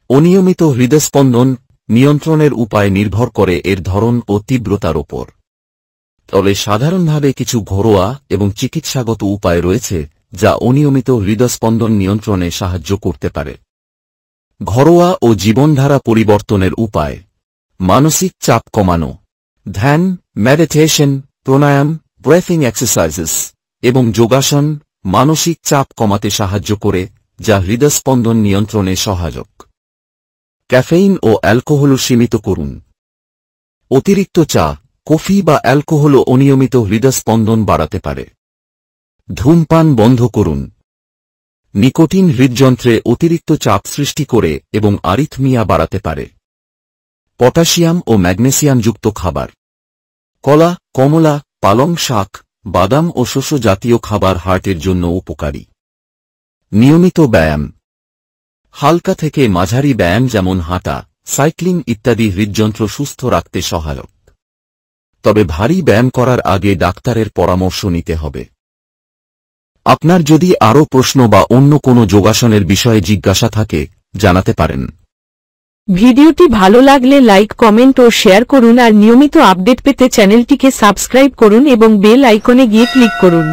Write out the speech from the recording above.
অনিয়মিত হৃদস্পন্দন নিয়ন্ত্রণের উপায় নির্ভর করে এর ধরন ও তীব্রতার ওপর। তবে সাধারণভাবে কিছু ঘরোয়া এবং চিকিৎসাগত উপায় রয়েছে যা অনিয়মিত হৃদস্পন্দন নিয়ন্ত্রণে সাহায্য করতে পারে। ঘরোয়া ও জীবনধারা পরিবর্তনের উপায়: মানসিক চাপ কমানো, ধ্যান, মেডিটেশন, প্রাণায়াম, ব্রেথিং এক্সারসাইজেস এবং যোগাসন মানসিক চাপ কমাতে সাহায্য করে, যা হৃদস্পন্দন নিয়ন্ত্রণে সহায়ক। ক্যাফেইন ও অ্যালকোহল সীমিত করুন। অতিরিক্ত চা, কফি বা অ্যালকোহল অনিয়মিত হৃদস্পন্দন বাড়াতে পারে। ধূমপান বন্ধ করুন। নিকোটিন হৃদযন্ত্রে অতিরিক্ত চাপ সৃষ্টি করে এবং আরিথমিয়া বাড়াতে পারে। পটাশিয়াম ও ম্যাগনেসিয়ামযুক্ত খাবার: কলা, কমলা, পালং শাক, বাদাম ও শস্য জাতীয় খাবার হার্টের জন্য উপকারী। নিয়মিত ব্যায়াম: হালকা থেকে মাঝারি ব্যায়াম যেমন হাঁটা, সাইক্লিং ইত্যাদি হৃদযন্ত্র সুস্থ রাখতে সহায়ক। তবে ভারী ব্যায়াম করার আগে ডাক্তারের পরামর্শ নিতে হবে। আপনার যদি আরও প্রশ্ন বা অন্য কোনো যোগাসনের বিষয়ে জিজ্ঞাসা থাকে, জানাতে পারেন। ভিডিওটি ভালো লাগলে লাইক, কমেন্ট ও শেয়ার করুন আর নিয়মিত আপডেট পেতে চ্যানেলটিকে সাবস্ক্রাইব করুন এবং বেল আইকনে গিয়ে ক্লিক করুন।